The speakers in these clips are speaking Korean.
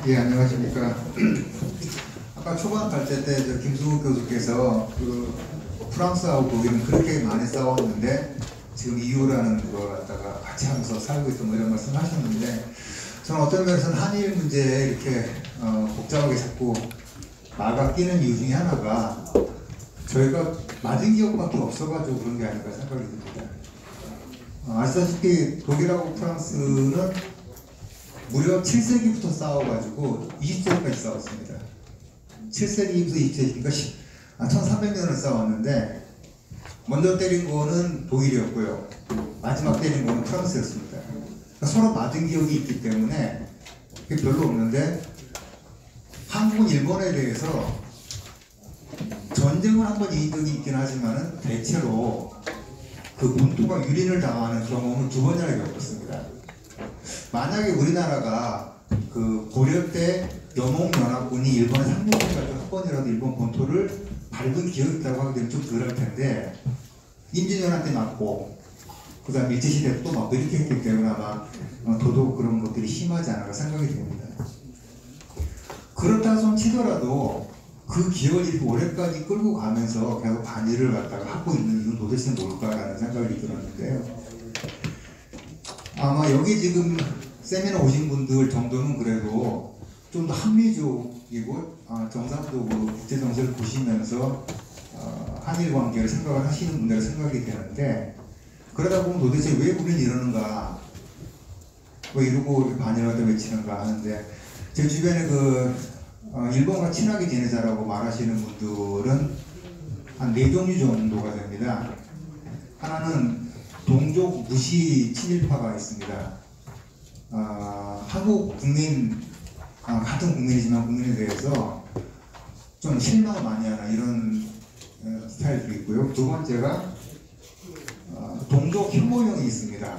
예, 안녕하십니까. 아까 초반 발제 때 김승욱 교수께서 프랑스하고 독일은 그렇게 많이 싸웠는데 지금 EU라는 걸 갖다가 같이 하면서 살고 있다 뭐 이런 말씀 하셨는데, 저는 어떤 면에서는 한일 문제에 이렇게 복잡하게 자꾸 막아 끼는 이유 중에 하나가 저희가 맞은 기억밖에 없어가지고 그런 게 아닐까 생각이 듭니다. 아시다시피 독일하고 프랑스는 무려 7세기부터 싸워가지고 20세기까지 싸웠습니다. 7세기부터 20세기니까 1300년을 싸웠는데, 먼저 때린 거는 독일이었고요. 마지막 때린 거는 프랑스였습니다. 그러니까 서로 맞은 기억이 있기 때문에 그게 별로 없는데, 한국은 일본에 대해서 전쟁을 한번 이긴 적이 있긴 하지만 대체로 그 본토가 유린을 당하는 경험을 2번이나 겪었습니다. 만약에 우리나라가 그 고려 때 연옥연합군이 일본에 상륙해가지고 한 번이라도 일본 본토를 밟은 기억이 있다고 하게 되면 좀 덜할 텐데, 임진왜란때 맞고 그 다음에 일제시대 또 맞고 이렇게 했기 때문에 아마 더더욱 그런 것들이 심하지 않을까 생각이 됩니다. 그렇다 손 치더라도 그 기억을 이렇게 오래까지 끌고 가면서 계속 반일을 갖다가 하고 있는 이유는 도대체 뭘까라는 생각이 들었는데요. 아마 여기 지금 세미나 오신 분들 정도는 그래도 좀 더 합리적이고 정상적으로 국제정세를 보시면서 한일 관계를 생각을 하시는 분들 생각이 되는데, 그러다 보면 도대체 왜 우리는 이러는가, 왜 이러고 반일하다 외치는가 하는데, 제 주변에 일본과 친하게 지내자라고 말하시는 분들은 한 4종류 정도가 됩니다. 하나는 동족 무시 친일파가 있습니다. 한국 국민, 같은 국민이지만 국민에 대해서 좀 실망을 많이 하는 이런 스타일도 있고요. 두 번째가 동족 혐오형이 있습니다.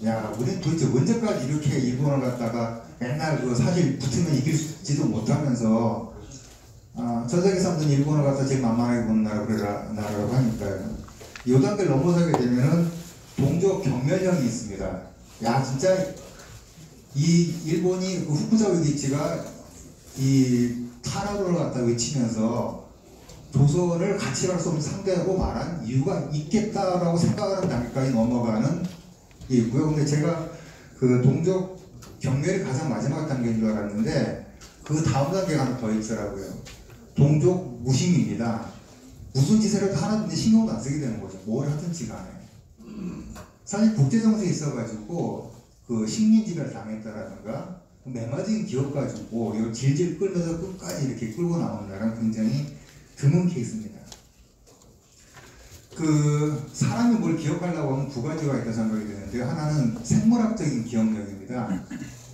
야, 우린 도대체 언제까지 이렇게 일본을 갖다가 맨날 그 사실 붙으면 이길지도 못하면서 전 세계 사람들은 일본을 갖다 제일 만만하게 보는 나라라고 하니까요. 이 단계를 넘어서게 되면은 동족 경멸형이 있습니다. 야, 진짜 이 일본이 그 후쿠자 위기치가 이 탄압을 갖다 외치면서 조선을 같이 갈 수 없는 상대하고 말한 이유가 있겠다라고 생각하는 단계까지 넘어가는 게 있고요. 근데 제가 그 동족 경멸이 가장 마지막 단계인 줄 알았는데, 그 다음 단계가 하나 더 있더라고요. 동족 무심입니다. 무슨 짓을 해도 하나도 신경도 안 쓰게 되는 거죠. 뭘 하든지 간에. 사실 국제정세에 있어가지고 그 식민지배를 당했다라든가 매맞은 기억 가지고 이걸 질질 끌면서 끝까지 이렇게 끌고 나오는 나라는 굉장히 드문 케이스입니다. 사람이 뭘 기억하려고 하면 2가지가 있다고 생각이 되는데, 하나는 생물학적인 기억력입니다.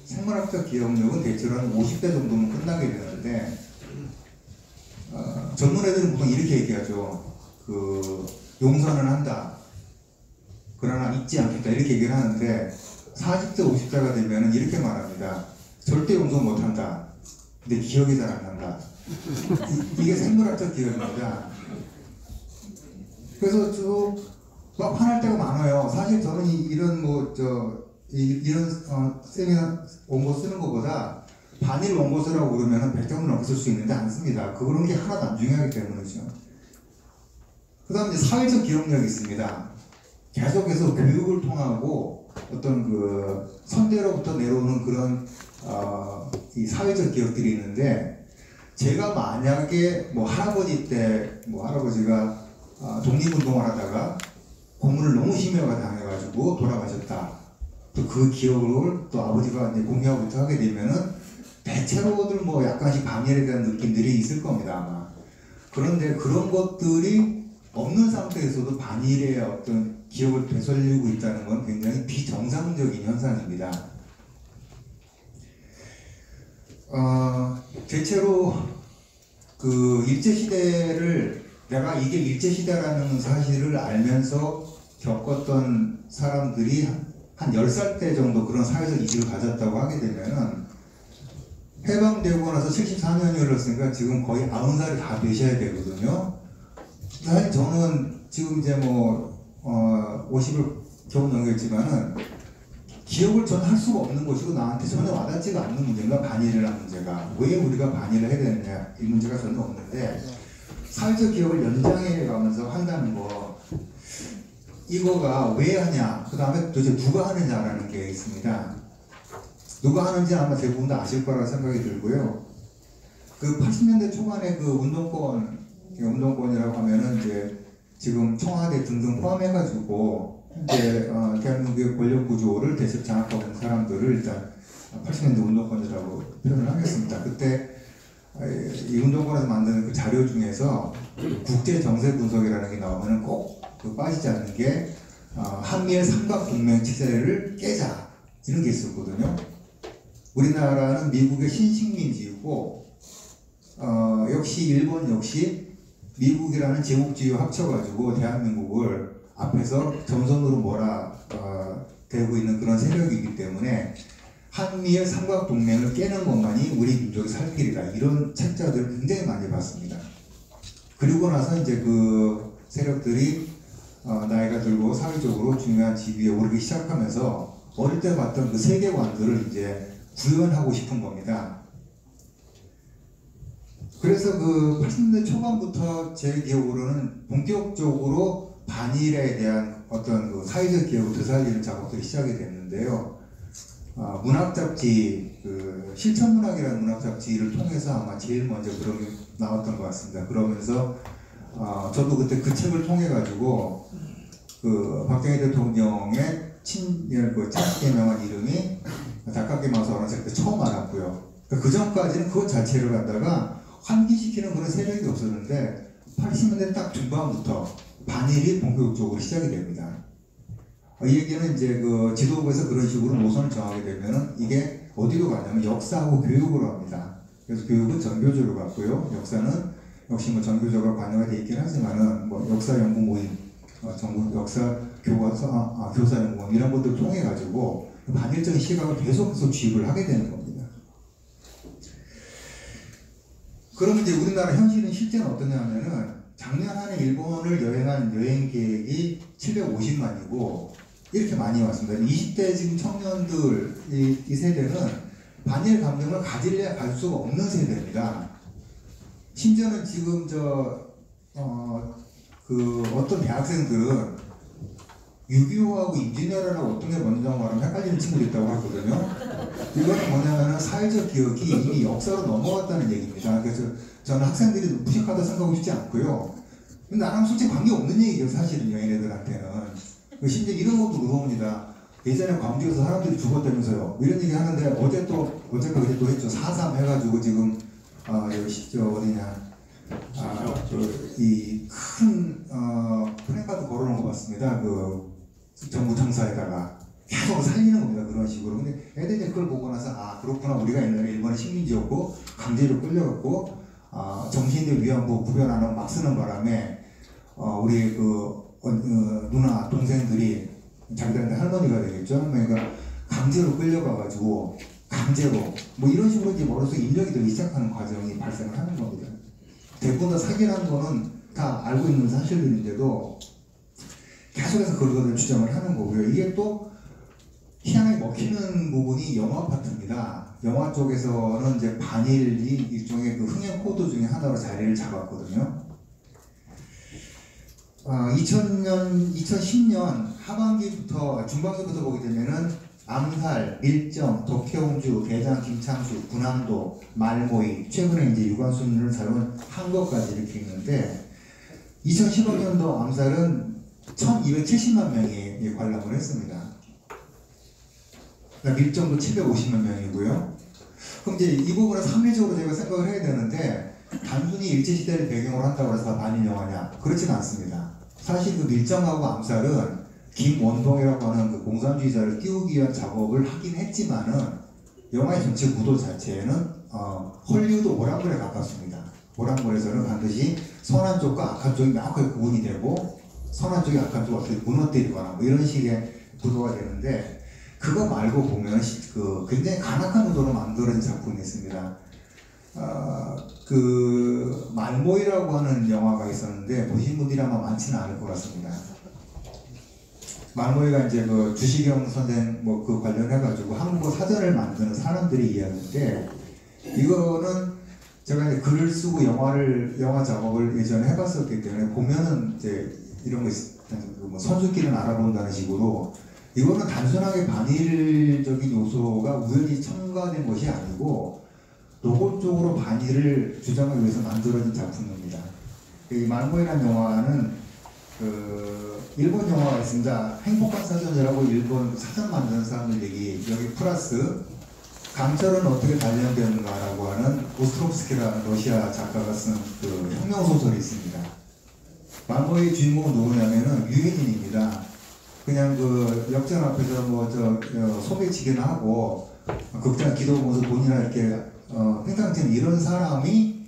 생물학적 기억력은 대체로 한 50대 정도면 끝나게 되는데, 젊은 애들은 보통 이렇게 얘기하죠. 용서는 한다, 그러나 잊지 않겠다, 이렇게 얘기를 하는데, 40대 50대가 되면 이렇게 말합니다. 절대 용서 못한다, 근데 기억이 잘 안 난다. 이게 생물학적 기억입니다. 그래서 막 화날 때가 많아요. 사실 저는 이런 세미나 원고 쓰는 것보다 반일 원고 쓰라고 그러면 100점을 넘게 쓸 수 있는데 안 씁니다. 그런 게 하나도 안 중요하기 때문이죠. 그 다음에 이제 사회적 기억력이 있습니다. 계속해서 교육을 통하고 어떤 선대로부터 내려오는 그런 이 사회적 기억들이 있는데, 제가 만약에 할아버지 때 할아버지가 독립운동을 하다가 고문을 너무 심하게 당해가지고 돌아가셨다. 또 그 기억을 또 아버지가 이제 공유하고부터 하게 되면은 대체로들 약간씩 반일에 대한 느낌들이 있을 겁니다, 아마. 그런데 그런 것들이 없는 상태에서도 반일의 어떤 기억을 되살리고 있다는 건 굉장히 비정상적인 현상입니다. 대체로 일제시대를 내가 이게 일제시대라는 사실을 알면서 겪었던 사람들이 한 10살 때 정도 그런 사회적 이식을 가졌다고 하게 되면은, 해방되고 나서 74년이 흘렀으니까 지금 거의 90살이 다 되셔야 되거든요. 사실 저는 지금 이제 50을 겨우 넘겼지만은 기억을 전 할 수가 없는 것이고 나한테 전혀 와닿지가 않는 문제가 반일이라는 문제가 왜 우리가 반일을 해야 되느냐 이 문제가 전혀 없는데 사회적 기억을 연장해 가면서 한다는 거 이거가 왜 하냐 그 다음에 도대체 누가 하느냐라는 게 있습니다. 누가 하는지 아마 대부분 다 아실 거라고 생각이 들고요. 그 80년대 초반에 그 운동권이라고 하면은 이제 지금 청와대 등등 포함해가지고 이제 대한민국의 권력 구조를 대접 장악하고 있는 사람들을 일단 80년대 운동권이라고 표현을 하겠습니다. 그때 이 운동권에서 만드는 그 자료 중에서 국제 정세 분석이라는 게 나오면은 꼭 빠지지 않는 게 한미일 삼각 동맹 체제를 깨자 이런 게 있었거든요. 우리나라는 미국의 신식민지이고 역시 일본 역시 미국이라는 제국주의와 합쳐가지고 대한민국을 앞에서 점선으로 대고 있는 그런 세력이기 때문에 한미일 삼각동맹을 깨는 것만이 우리 민족의 살 길이다 이런 책자들을 굉장히 많이 봤습니다. 그리고 나서 이제 그 세력들이 나이가 들고 사회적으로 중요한 지위에 오르기 시작하면서 어릴 때 봤던 그 세계관들을 이제 구현하고 싶은 겁니다. 그래서 그 80년대 초반부터 제 기억으로는 본격적으로 반일에 대한 어떤 그 사회적 기억을 되살리는 작업들이 시작이 됐는데요. 문학 잡지, 그 실천문학이라는 문학 잡지를 통해서 아마 제일 먼저 그런 게 나왔던 것 같습니다. 그러면서 저도 그때 그 책을 통해 가지고 그 박정희 대통령의 친일 그 자식개명한 이름이 닭깎이 마서라는 책 때 처음 알았고요. 그 전까지는 그것 자체를 갖다가 환기시키는 그런 세력이 없었는데 80년대 딱 중반부터 반일이 본격적으로 시작이 됩니다. 이 얘기는 이제 그 지도부에서 그런 식으로 노선을 정하게 되면은 이게 어디로 가냐면 역사하고 교육으로 갑니다. 그래서 교육은 전교조로 갔고요. 역사는 역시 뭐 전교조가 관여가 돼 있긴 하지만은 뭐 역사 연구 모임, 전국 역사 교사 연구 모임 이런 것들을 통해 가지고 반일적인 시각을 계속해서 주입을 하게 되는 겁니다. 그러면 이제 우리나라 현실은 실제는 어떠냐면은 작년 한 해 일본을 여행한 여행 계획이 750만이고 이렇게 많이 왔습니다. 20대 지금 청년들 이 세대는 반일 감정을 가질래야 갈 수가 없는 세대입니다. 심지어는 지금 어떤 대학생들은 6.25하고 임진왜란하고 어떤 게 먼저 말하면 헷갈리는 친구도 있다고 하거든요. 이거는 뭐냐면 사회적 기억이 이미 역사로 넘어갔다는 얘기입니다. 그래서 저는 학생들이 무식하다 생각하고 싶지 않고요. 나랑 솔직히 관계없는 얘기죠, 사실은 얘네들한테는. 심지어 이런 것도 물어봅니다. 예전에 광주에서 사람들이 죽었다면서요. 이런 얘기 하는데 어제가 그제 또 했죠. 4.3 해가지고 지금 이 큰 프랜카드 걸어놓은 거 봤습니다. 그 정부 청사에다가 계속 살리는 겁니다. 그런 식으로. 근데 애들이 그걸 보고 나서 그렇구나. 우리가 옛날에 일본의 식민지였고 강제로 끌려갔고 정신대 위안부 구별 안 하고 막 쓰는 바람에 우리 누나 동생들이 자기들한테 할머니가 되겠죠. 그러니까 강제로 끌려가가지고 강제로 뭐 이런 식으로 이제 머릿속에 입력이 되기 시작하는 과정이 발생을 하는 겁니다. 대부분 다 사기라는 거는 다 알고 있는 사실들인데도 계속해서 그것을 주장을 하는 거고요. 이게 또 희한하게 먹히는 부분이 영화 파트입니다. 영화 쪽에서는 이제 반일이 일종의 그 흥행 코드 중에 하나로 자리를 잡았거든요. 2010년 중반기부터 보게 되면은 암살, 밀정, 덕혜옹주, 대장 김창수, 군함도, 말모이, 최근에 이제 유관순을 다룬 한것까지 이렇게 있는데 2015년도 암살은 1270만 명이 관람을 했습니다. 밀정도 750만 명이고요. 그럼 이제 이 부분은 상례적으로 제가 생각을 해야 되는데 단순히 일제시대를 배경으로 한다고 해서 반일 영화냐? 그렇지는 않습니다. 사실 그 밀정하고 암살은 김원동이라고 하는 그 공산주의자를 띄우기 위한 작업을 하긴 했지만은 영화의 전체 구도 자체는 헐리우드 오락물에 가깝습니다. 오락물에서는 반드시 선한 쪽과 악한 쪽이 명확하게 구분이 되고 선한 쪽이 악한 쪽을 어떻게 무너뜨리거나 뭐 이런 식의 구도가 되는데 그거 말고 보면 굉장히 간악한 의도로 만들어진 작품이 있습니다. 그 말모이라고 하는 영화가 있었는데 보신 분들이 아마 많지는 않을 것 같습니다. 말모이가 이제 그 주시경 선생 뭐 그 관련해가지고 한국어 사전을 만드는 사람들이 이야기인데, 이거는 제가 이제 글을 쓰고 영화 작업을 예전에 해봤었기 때문에 보면은 이제 이런 거 뭐 선수끼리는 알아본다는 식으로, 이거는 단순하게 반일적인 요소가 우연히 첨가된 것이 아니고 노골적으로 반일을 주장하기 위해서 만들어진 작품입니다. 이 말모이라는 영화는 일본 영화가 있습니다. 행복한 사전이라고 일본 사전 만드는 사람들 얘기, 여기 플러스 강철은 어떻게 단련되는가라고 하는 오스트롭스키라는 러시아 작가가 쓴 그 혁명소설이 있습니다. 말모이의 주인공은 누구냐면은 유해진입니다. 그냥 그 역전 앞에서 뭐 소매치기나 하고 극장 기도 보면서 돈이나 이렇게 횡탕치는 이런 사람이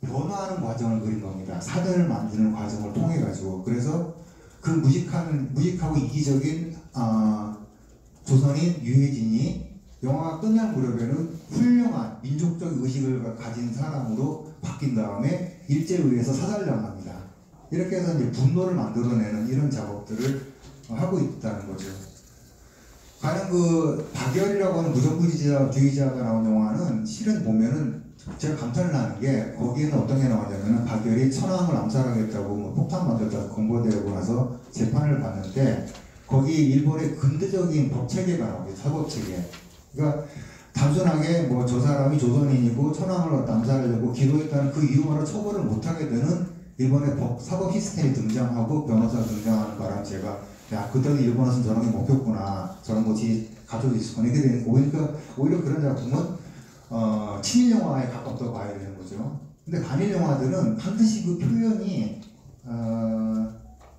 변화하는 과정을 그린 겁니다. 사전을 만드는 과정을 통해 가지고. 그래서 그 무식하고 이기적인 조선인 유해진이 영화가 끝날 무렵에는 훌륭한 민족적 의식을 가진 사람으로 바뀐 다음에 일제에 의해서 사살당합니다. 이렇게 해서 이제 분노를 만들어내는 이런 작업들을 하고 있다는 거죠. 과연 그 박열이라고 하는 무정부주의자가 나온 영화는 실은 보면은 제가 감탄을 하는 게, 거기에는 어떤 게 나오냐면은 박열이 천황을 암살하겠다고 뭐 폭탄 만들다가 공보되고 나서 재판을 받는데, 거기 일본의 근대적인 법 체계가 나옵니다. 사법 체계. 그러니까 단순하게 뭐 저 사람이 조선인이고 천황을 암살하려고 기도했다는 그 이유만으로 처벌을 못하게 되는 일본의 사법 시스템이 등장하고 변호사가 등장하는 바람 제가, 야, 그때도 일본에서는 저런 게 먹혔구나, 저런 것이 가져도 있었구나, 이렇게 되는, 오히려 그런 작품은 친일 영화에 가깝다고 봐야 되는 거죠. 근데 반일 영화들은 반드시 그 표현이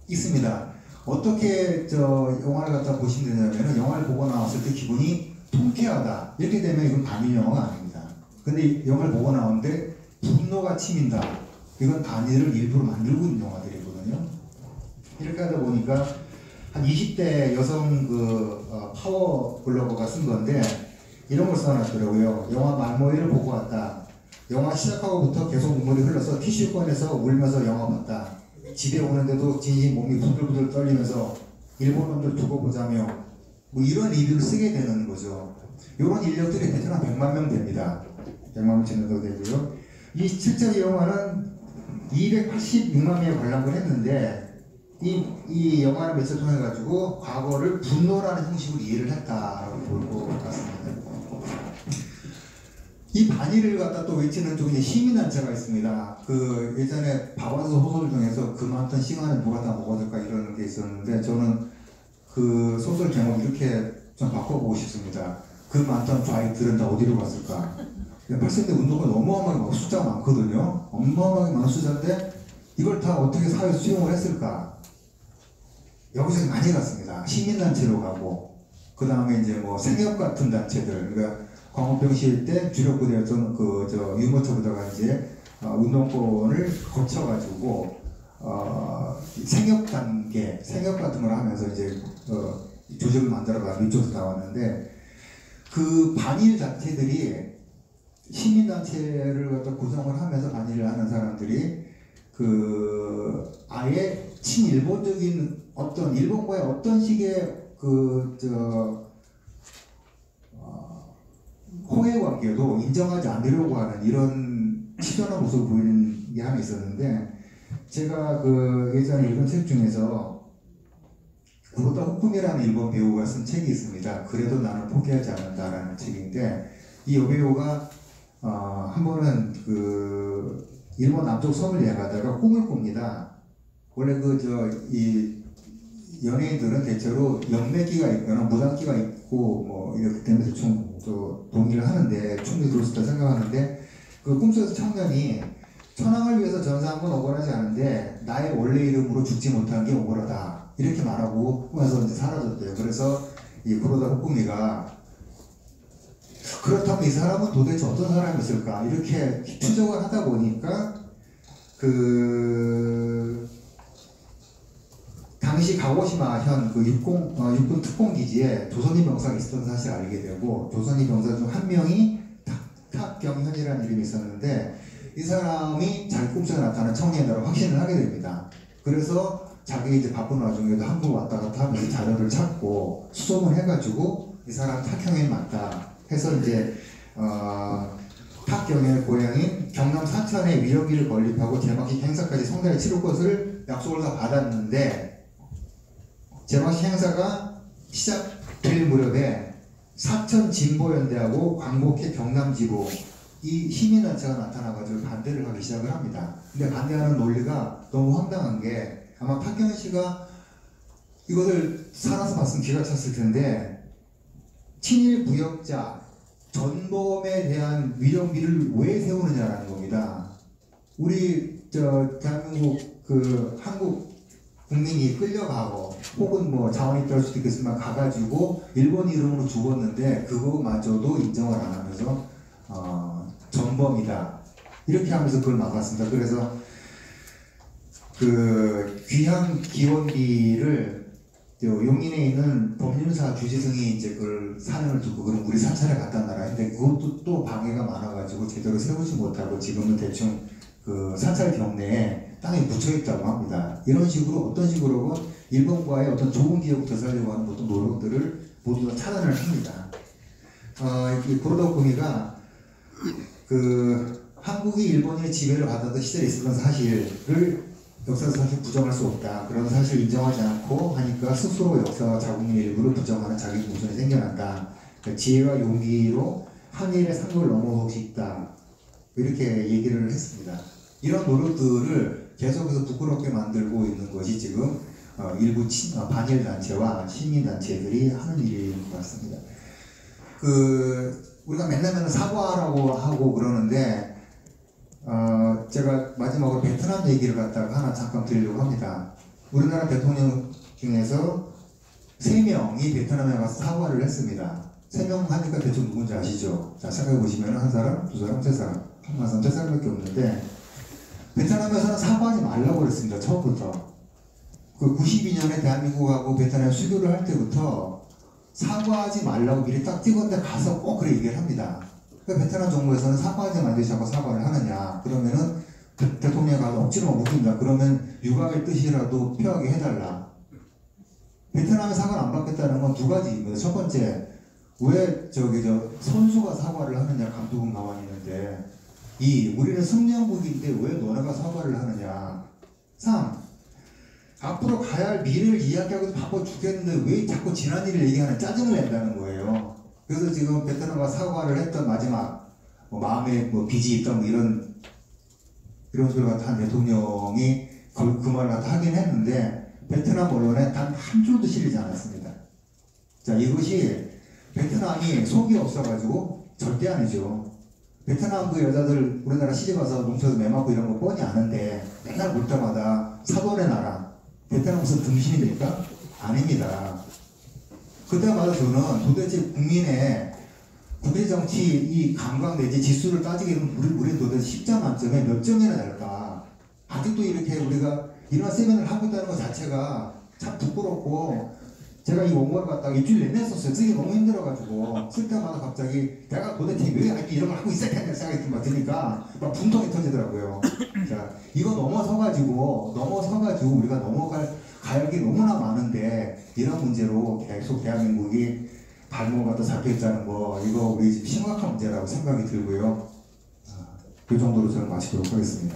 있습니다. 어떻게 영화를 갖다 보시면 되냐면, 영화를 보고 나왔을 때 기분이 통쾌하다, 이렇게 되면 이건 반일 영화가 아닙니다. 근데 영화를 보고 나오는데 분노가 치민다, 이건 반일을 일부러 만들고 있는 영화들이거든요. 이렇게 하다 보니까 한 20대 여성 파워 블로거가 쓴 건데, 이런 걸 써놨더라고요. 영화 말모이를 보고 왔다. 영화 시작하고부터 계속 눈물이 흘러서 티슈 꺼내서 울면서 영화 봤다. 집에 오는데도 진심 몸이 부들부들 떨리면서 일본 놈들 두고 보자며, 뭐 이런 리뷰를 쓰게 되는 거죠. 이런 인력들이 대충 한 100만 명 됩니다. 100만 명 정도 되고요. 실제 이 영화는 286만 명이 관람을 했는데, 이 영화를 며칠 통해 가지고 과거를 분노라는 형식으로 이해를 했다라고 볼 것 같습니다. 이 반일을 갖다 또 외치는 쪽에 시민단체가 있습니다. 그 예전에 박완서 소설 중에서 그 많던 시간을 누가 다 먹어둘까 이런 게 있었는데, 저는 그 소설 제목 이렇게 좀 바꿔보고 싶습니다. 그 많던 좌익들은 다 어디로 갔을까? 80대 운동은 어마어마하게 숫자가 많거든요. 어마어마하게 많은 숫자인데 이걸 다 어떻게 사회에 수용을 했을까? 여기저기 많이 갔습니다. 시민단체로 가고, 그 다음에 이제 뭐 생협 같은 단체들, 그러니까 광우병 시위 때 주력 부대였던 유모차보다가 이제 운동권을 거쳐가지고 생협 같은 걸 하면서 이제 조직을 만들어가 이쪽에서 나왔는데, 그 반일 단체들이 시민단체를 갖다 구성을 하면서 반일을 하는 사람들이 아예 친일본적인 일본과의 어떤 식의 호혜 관계도 인정하지 않으려고 하는 이런 치졸한 모습을 보이는 게 하나 있었는데, 제가 예전에 읽은 책 중에서 구로다 후쿠미라는 일본 배우가 쓴 책이 있습니다. 그래도 나는 포기하지 않는다라는 책인데, 이 여배우가 한 번은 일본 남쪽 섬을 여행하다가 꿈을 꿉니다. 원래 이 연예인들은 대체로 연매기가 있거나 무당기가 있고 뭐 이렇기 때문에 대충 동의를 하는데, 충분히 그럴 수 있다 생각하는데, 그 꿈속에서 청년이 천황을 위해서 전사한 건 억울하지 않은데 나의 원래 이름으로 죽지 못한 게 억울하다, 이렇게 말하고 꿈에서 이제 사라졌대요. 그래서 이 구로다 후쿠미가 그렇다면 이 사람은 도대체 어떤 사람이었을까, 이렇게 추적을 하다 보니까 당시 가고시마 현 육군 특공기지에 조선인 병사가 있었던 사실을 알게 되고, 조선인 병사 중 한 명이 탁경현이라는 이름이 있었는데, 이 사람이 자기 꿈속에 나타난 청년이라고 확신을 하게 됩니다. 그래서 자기 이제 바쁜 와중에도 한국 왔다 갔다 하면서 자료를 찾고 수소문 해가지고 이 사람 탁경에 맞다 해서 이제 탁경의 고향인 경남 사천에 위령기를 건립하고 개막식 행사까지 성대에 치를 것을 약속을 다 받았는데 개막식 행사가 시작될 무렵에 사천 진보연대하고 광복회 경남지부 이 시민단체가 나타나가지고 반대를 하기 시작을 합니다. 근데 반대하는 논리가 너무 황당한 게 아마 탁경희 씨가 이것을 살아서 봤으면 기가 찼을 텐데 친일 부역자 전범에 대한 위령비를 왜 세우느냐라는 겁니다. 우리 대한민국 한국 국민이 끌려가고 혹은 뭐 자원이 필요할 수도 있겠지만 가가지고 일본 이름으로 죽었는데 그거마저도 인정을 안 하면서 전범이다 이렇게 하면서 그걸 막았습니다. 그래서 귀향 기원비를 용인에 있는 법륜사 주지승이 이제 그걸 사연을 두고 그럼 우리 사찰에 갖다 놔라 했는데 그것도 또 방해가 많아가지고 제대로 세우지 못하고 지금은 대충 사찰 경내에 땅에 묻혀있다고 합니다. 이런 식으로 어떤 식으로 일본과의 어떤 좋은 기억을 되살리려고 하는 어떤 노력들을 모두 다 차단을 합니다. 그러다 보니까 한국이 일본의 지배를 받았던 시절에 있었던 사실을 역사에서 사실 부정할 수 없다. 그런 사실을 인정하지 않고 하니까 스스로 역사와 자국민의 일부를 부정하는 자기 모순이 생겨난다. 그러니까 지혜와 용기로 한일의 상급을 넘어올 수 있다. 이렇게 얘기를 했습니다. 이런 노력들을 계속해서 부끄럽게 만들고 있는 것이 지금 일부 반일 단체와 시민 단체들이 하는 일인 것 같습니다. 우리가 맨날 사과하라고 하고 그러는데 제가 마지막으로 베트남 얘기를 갖다가 하나 잠깐 드리려고 합니다. 우리나라 대통령 중에서 3명이 베트남에 가서 사과를 했습니다. 3명 하니까 대충 누군지 아시죠? 자, 생각해 보시면 한 사람, 두 사람, 세 사람, 한 사람, 세 사람밖에 없는데 베트남에서는 사과하지 말라고 그랬습니다. 처음부터. 92년에 대한민국하고 베트남 수교를 할 때부터 사과하지 말라고 미리 딱 찍었는데 가서 꼭 그래 얘기를 합니다. 베트남 정부에서는 사과하지 말지 자꾸 사과를 하느냐 그러면은 대통령이 가서 억지로 묵힌다 그러면 유감의 뜻이라도 표하게 해달라. 베트남에 사과를 안 받겠다는 건 두 가지입니다. 첫 번째 왜 선수가 사과를 하느냐 감독은 가만히 있는데 우리는 승려국인데 왜 너네가 사과를 하느냐. 3. 앞으로 가야 할 미래를 이야기하고도 바빠 죽겠는데 왜 자꾸 지난 일을 얘기하는 짜증을 낸다는 거예요. 그래서 지금 베트남과 사과를 했던 마지막 마음에 빚이 있던 이런 소리 같은 한 대통령이 그 말을 갖다 하긴 했는데 베트남 언론에 단 한 줄도 실리지 않았습니다. 자, 이것이 베트남이 속이 없어가지고 절대 아니죠. 베트남 여자들 우리나라 시집와서 농촌에서 매 맞고 이런 거 뻔히 아는데 맨날 볼 때마다 사돈의 나라 베트남 무슨 등신입니까? 아닙니다. 그때마다 저는 도대체 국민의 국내 정치 이 감각 내지 지수를 따지게 되면 우리 도대체 10점 만점에 몇 점이나 될까? 아직도 이렇게 우리가 이런 세미나를 하고 있다는 것 자체가 참 부끄럽고 제가 이 원고를 갖다가 일주일 내내 썼어요. 쓰기 너무 힘들어가지고 쓸 때마다 갑자기 내가 도대체 왜 이런 걸 하고 있어야 되는 생각이 드니까 막 분통이 터지더라고요. 자, 이거 넘어서가지고 우리가 넘어갈 가역이 너무나 많은데 이런 문제로 계속 대한민국이 발목을 갖다 잡혀있다는 거 이거 우리 심각한 문제라고 생각이 들고요. 그 정도로 저는 마치도록 하겠습니다.